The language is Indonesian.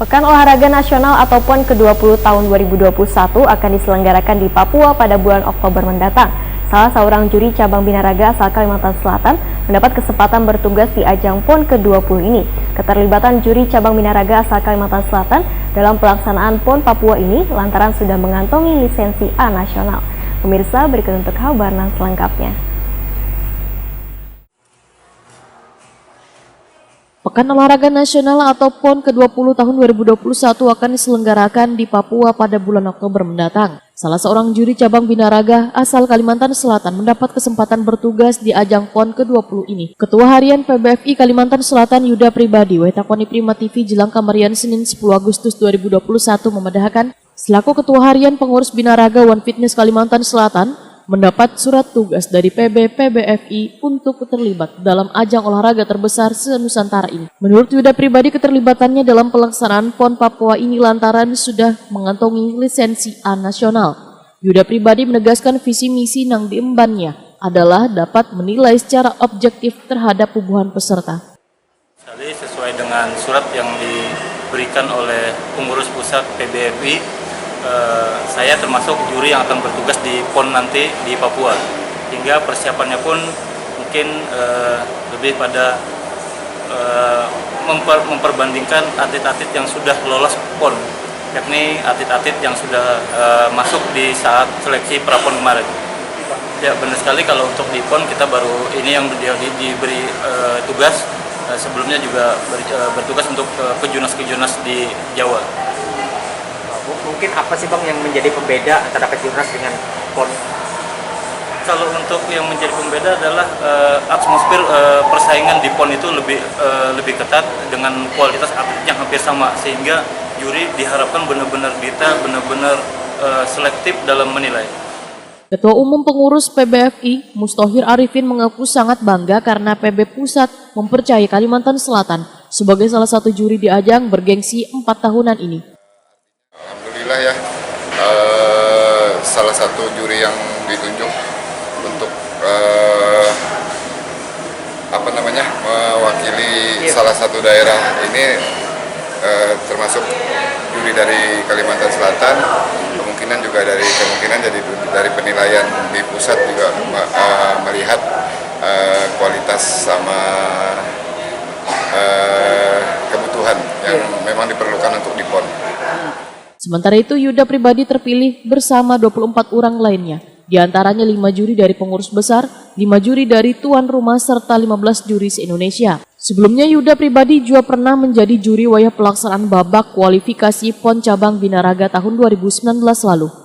Pekan Olahraga Nasional atau PON ke-20 tahun 2021 akan diselenggarakan di Papua pada bulan Oktober mendatang. Salah seorang juri cabang binaraga asal Kalimantan Selatan mendapat kesempatan bertugas di ajang PON ke-20 ini. Keterlibatan juri cabang binaraga asal Kalimantan Selatan dalam pelaksanaan PON Papua ini lantaran sudah mengantongi lisensi A nasional. Pemirsa, berikut untuk kabar selengkapnya. Pekan Olahraga Nasional atau PON ke-20 tahun 2021 akan diselenggarakan di Papua pada bulan Oktober mendatang. Salah seorang juri cabang binaraga asal Kalimantan Selatan mendapat kesempatan bertugas di ajang PON ke-20 ini. Ketua Harian PBFI Kalimantan Selatan Yuda Pribadi, Wetakoni Prima TV Jelang Kamarian Senin 10 Agustus 2021 memedahkan, selaku Ketua Harian Pengurus Binaraga One Fitness Kalimantan Selatan, mendapat surat tugas dari PBFI untuk terlibat dalam ajang olahraga terbesar se-Nusantara ini. Menurut Yuda Pribadi, keterlibatannya dalam pelaksanaan PON Papua ini lantaran sudah mengantongi lisensi A nasional. Yuda Pribadi menegaskan visi misi yang diembannya adalah dapat menilai secara objektif terhadap puluhan peserta. Sesuai dengan surat yang diberikan oleh pengurus pusat PBFI, saya termasuk juri yang akan bertugas di PON nanti di Papua. Hingga persiapannya pun mungkin lebih pada memperbandingkan atlet-atlet yang sudah lolos PON, yakni atlet-atlet yang sudah masuk di saat seleksi pra-PON kemarin. Ya, benar sekali, kalau untuk di PON kita baru ini yang diberi tugas. Sebelumnya juga bertugas untuk kejurnas di Jawa. Mungkin apa sih Bang yang menjadi pembeda antara kejurnas dengan PON? Kalau untuk yang menjadi pembeda adalah atmosfer persaingan di PON itu lebih ketat dengan kualitas atlet yang hampir sama, sehingga juri diharapkan benar-benar detail, benar-benar selektif dalam menilai. Ketua Umum Pengurus PBFI, Mustohir Arifin, mengaku sangat bangga karena PB Pusat mempercayai Kalimantan Selatan sebagai salah satu juri di ajang bergengsi 4 tahunan ini. Alhamdulillah ya, salah satu juri yang ditunjuk untuk mewakili salah satu daerah ini, termasuk juri dari Kalimantan Selatan, kemungkinan jadi dari penilaian di pusat juga melihat kualitas sama kebutuhan yang memang diperlukan untuk di PON. Sementara itu, Yuda Pribadi terpilih bersama 24 orang lainnya. Di antaranya 5 juri dari pengurus besar, 5 juri dari tuan rumah, serta 15 juri se-Indonesia. Sebelumnya, Yuda Pribadi juga pernah menjadi juri wayah pelaksanaan babak kualifikasi PON cabang binaraga tahun 2019 lalu.